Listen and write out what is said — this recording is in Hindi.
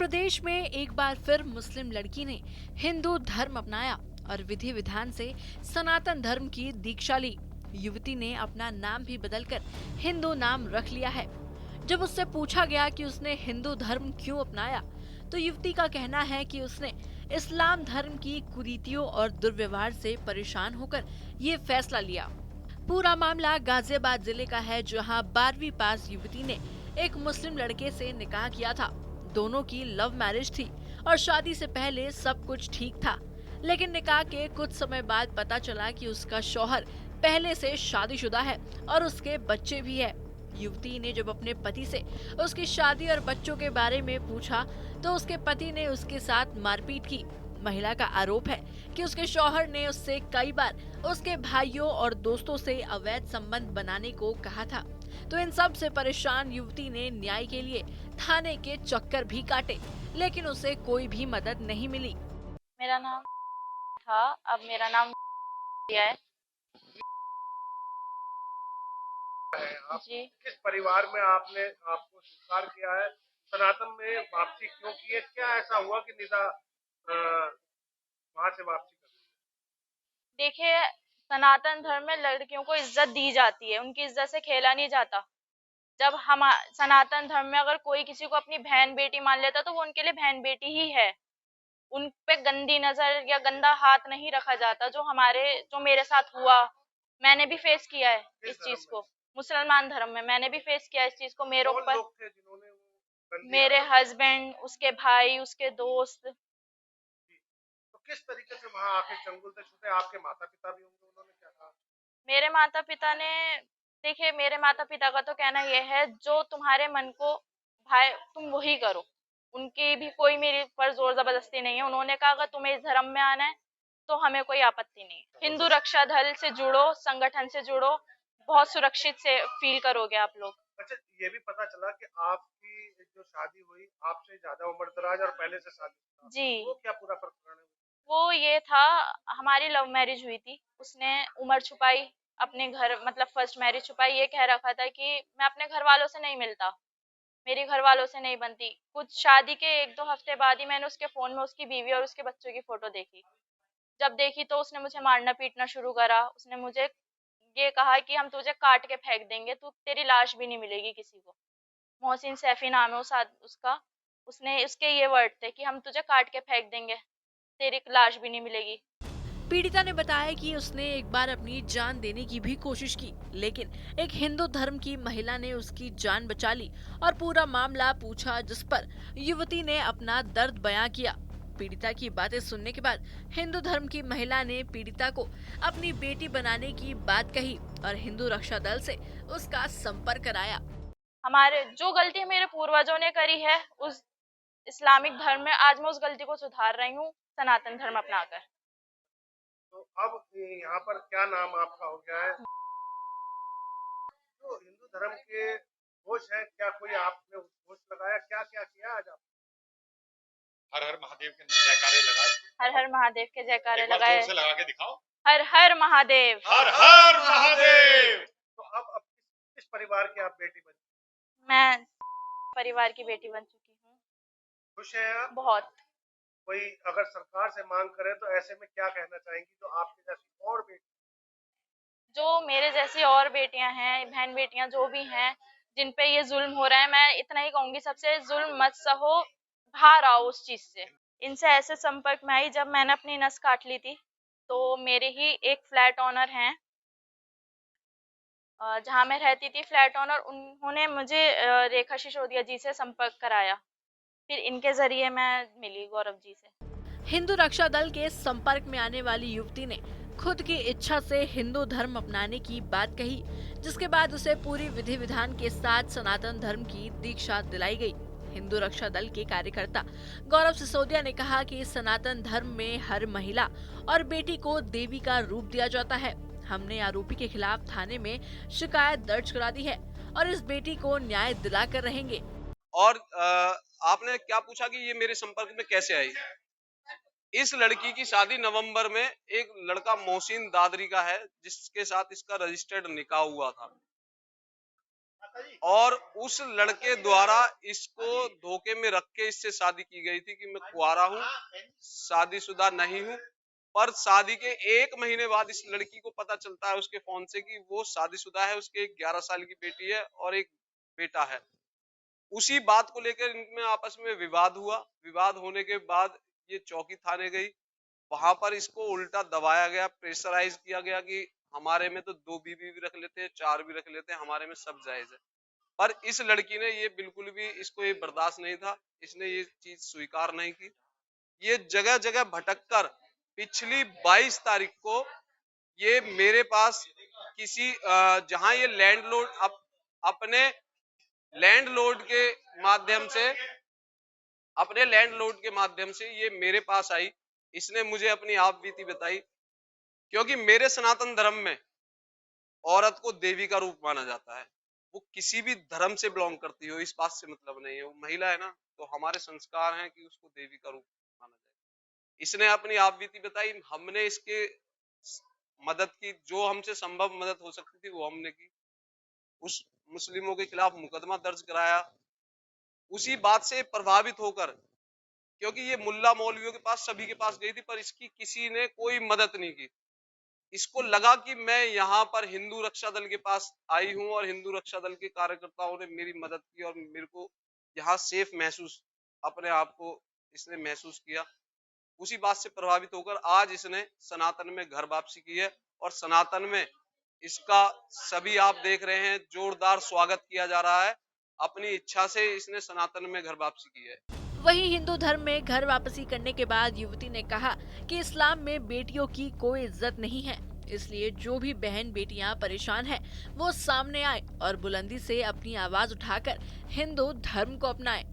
प्रदेश में एक बार फिर मुस्लिम लड़की ने हिंदू धर्म अपनाया और विधि विधान से सनातन धर्म की दीक्षा ली। युवती ने अपना नाम भी बदलकर हिंदू नाम रख लिया है। जब उससे पूछा गया कि उसने हिंदू धर्म क्यों अपनाया, तो युवती का कहना है कि उसने इस्लाम धर्म की कुरीतियों और दुर्व्यवहार से परेशान होकर ये फैसला लिया। पूरा मामला गाजियाबाद जिले का है, जहां 12वीं पास युवती ने एक मुस्लिम लड़के से निकाह किया था। दोनों की लव मैरिज थी और शादी से पहले सब कुछ ठीक था, लेकिन निकाह के कुछ समय बाद पता चला कि उसका शौहर पहले से शादीशुदा है और उसके बच्चे भी है। युवती ने जब अपने पति से उसकी शादी और बच्चों के बारे में पूछा, तो उसके पति ने उसके साथ मारपीट की। महिला का आरोप है कि उसके शौहर ने उससे कई बार उसके भाइयों और दोस्तों से अवैध संबंध बनाने को कहा था। तो इन सब से परेशान युवती ने न्याय के लिए थाने के चक्कर भी काटे, लेकिन उसे कोई भी मदद नहीं मिली। मेरा नाम था, अब मेरा नाम दिया है। आप जी, किस परिवार में आपने आपको स्वीकार किया है? सनातन में वापसी क्यों की है? क्या ऐसा हुआ कि निदा वहां से वापसी कर दी? देखिए, सनातन धर्म में लड़कियों को इज्जत दी जाती है, उनकी इज्जत से खेला नहीं जाता। जब हम सनातन धर्म में अगर कोई किसी को अपनी बहन बेटी मान लेता तो वो उनके लिए बहन बेटी ही है। उन पे गंदी नजर या गंदा हाथ नहीं रखा जाता। जो मेरे साथ हुआ, मैंने भी फेस किया है किस इस धर्म चीज में? को। मुसलमान धर्म में मैंने भी फेस किया है इस चीज को। मेरे कौन ऊपर लोग थे जिन्होंने वो गंदी मेरे आदत हस्बैंड, उसके भाई, उसके दोस्त। की? तो किस तरीके से वहां आके चंगुल से छूटे? आपके माता पिता भी होंगे, उन्होंने क्या कहा? मेरे माता पिता ने, देखिए, मेरे माता पिता का तो कहना यह है, जो तुम्हारे मन को भाई तुम वही करो। उनकी भी कोई मेरे पर जोर जबरदस्ती नहीं है। उन्होंने कहा अगर तुम्हें इस धर्म में आना है तो हमें कोई आपत्ति नहीं है। हिंदू रक्षा दल से जुड़ो, संगठन से जुड़ो, बहुत सुरक्षित से फील करोगे आप लोग। अच्छा, ये भी पता चला कि आपकी जो शादी हुई आपसे ज्यादा उम्र दराज और पहले से शादी था। जी, वो क्या पूरा प्रकरण है? वो ये था, हमारी लव मैरिज हुई थी। उसने उम्र छुपाई, अपने घर मतलब फर्स्ट मैरिज छुपाई। ये कह रखा था कि मैं अपने घर वालों से नहीं मिलता, मेरी घर वालों से नहीं बनती। कुछ शादी के 1-2 हफ्ते बाद ही मैंने उसके फोन में उसकी बीवी और उसके बच्चों की फोटो देखी। जब देखी तो उसने मुझे मारना पीटना शुरू करा। उसने मुझे ये कहा कि हम तुझे काट के फेंक देंगे, तू तेरी लाश भी नहीं मिलेगी किसी को। मोहसिन सैफी नाम है उसका। उसने उसके ये वर्ड थे कि हम तुझे काट के फेंक देंगे, तेरी लाश भी नहीं मिलेगी। पीड़िता ने बताया कि उसने एक बार अपनी जान देने की भी कोशिश की, लेकिन एक हिंदू धर्म की महिला ने उसकी जान बचा ली और पूरा मामला पूछा, जिस पर युवती ने अपना दर्द बयां किया। पीड़िता की बातें सुनने के बाद हिंदू धर्म की महिला ने पीड़िता को अपनी बेटी बनाने की बात कही और हिंदू रक्षा दल से उसका संपर्क कराया। हमारे जो गलती मेरे पूर्वजों ने करी है उस इस्लामिक धर्म में, आज मैं उस गलती को सुधार रही हूँ सनातन धर्म अपनाकर। तो अब यहाँ पर क्या नाम आपका हो गया है? तो हिंदू धर्म के घोष है, क्या कोई आपने घोष लगाया? क्या क्या किया आज आप? हर हर महादेव के जयकारे लगाए। हर हर महादेव के जयकारे एक बार लगाए। जोर से लगा के दिखाओ। हर हर महादेव। हर हर महादेव। तो अब किस परिवार की आप बेटी बनी? मैं परिवार की बेटी बन चुकी हूँ। खुश हैं आप? बहुत। कोई अगर सरकार से मांग करे तो ऐसे में क्या कहना चाहेंगी जो आपकी जैसी और बेटी? जो मेरे जैसी और बेटियां हैं, बहन बेटियां जो भी हैं, जिन पे ये जुल्म हो रहा है, मैं इतना ही कहूंगी, सबसे जुल्म मत सहो, बाहर आओ उस चीज से। इनसे ऐसे संपर्क में आई जब मैंने अपनी नस काट ली थी। तो मेरे ही एक फ्लैट ऑनर हैं, जहाँ मैं रहती थी, फ्लैट ऑनर, उन्होंने मुझे रेखा सिसोदिया जी से संपर्क कराया। फिर इनके जरिए मैं मिली गौरव जी से। हिंदू रक्षा दल के संपर्क में आने वाली युवती ने खुद की इच्छा से हिंदू धर्म अपनाने की बात कही, जिसके बाद उसे पूरी विधि विधान के साथ सनातन धर्म की दीक्षा दिलाई गई। हिंदू रक्षा दल के कार्यकर्ता गौरव सिसोदिया ने कहा कि सनातन धर्म में हर महिला और बेटी को देवी का रूप दिया जाता है। हमने आरोपी के खिलाफ थाने में शिकायत दर्ज करा दी है और इस बेटी को न्याय दिलाकर रहेंगे। और आपने क्या पूछा कि ये मेरे संपर्क में कैसे आई? इस लड़की की शादी नवंबर में एक लड़का मोहसिन दादरी का है, जिसके साथ इसका रजिस्टर्ड निकाह हुआ था। और उस लड़के द्वारा इसको धोखे में रख के इससे शादी की गई थी कि मैं कुंवारा हूँ, शादीशुदा नहीं हूँ। पर शादी के 1 महीने बाद इस लड़की को पता चलता है उसके फोन से कि वो शादीशुदा है, उसके एक 11 साल की बेटी है और एक बेटा है। उसी बात को लेकर इनमें आपस में विवाद हुआ। विवाद होने के बाद ये चौकी थाने गई। वहां पर इसको उल्टा दबाया गया, प्रेशराइज किया गया कि हमारे में तो 2 बीवी भी रख लेते हैं, 4 भी रख लेते हैं, हमारे में सब जायज है। पर इस लड़की ने ये बिल्कुल भी, इसको ये बर्दाश्त नहीं था, इसने ये चीज स्वीकार नहीं की। ये जगह जगह भटक कर पिछली 22 तारीख को ये मेरे पास किसी जहां ये लैंडलॉर्ड अपने लैंडलॉर्ड के माध्यम से अपने लैंडलॉर्ड के माध्यम से ये मेरे पास आई। इसने मुझे अपनी आप बीती बताई, क्योंकि मेरे सनातन धर्म में औरत को देवी का रूप माना जाता है। वो किसी भी धर्म से बिलोंग करती हो, इस बात से मतलब नहीं है। वो महिला है ना, तो हमारे संस्कार हैं कि उसको देवी का रूप माना जाए। इसने अपनी आप बीती बताई, हमने इसके मदद की, जो हमसे संभव मदद हो सकती थी वो हमने की। उस मुस्लिमों के खिलाफ मुकदमा दर्ज कराया। उसी बात से प्रभावित होकर, क्योंकि ये मुल्ला मौलवियों के पास, सभी के पास गई थी, पर इसकी किसी ने कोई मदद नहीं की। इसको लगा कि मैं यहाँ पर हिंदू रक्षा दल के पास आई हूँ और हिंदू रक्षा दल के कार्यकर्ताओं ने मेरी मदद की और मेरे को यहाँ सेफ महसूस, अपने आप को इसने महसूस किया। उसी बात से प्रभावित होकर आज इसने सनातन में घर वापसी की है और सनातन में इसका सभी आप देख रहे हैं जोरदार स्वागत किया जा रहा है। अपनी इच्छा से इसने सनातन में घर वापसी की है। वहीं हिंदू धर्म में घर वापसी करने के बाद युवती ने कहा कि इस्लाम में बेटियों की कोई इज्जत नहीं है, इसलिए जो भी बहन बेटियां परेशान हैं, वो सामने आए और बुलंदी से अपनी आवाज उठाकर हिंदू धर्म को अपनाएं।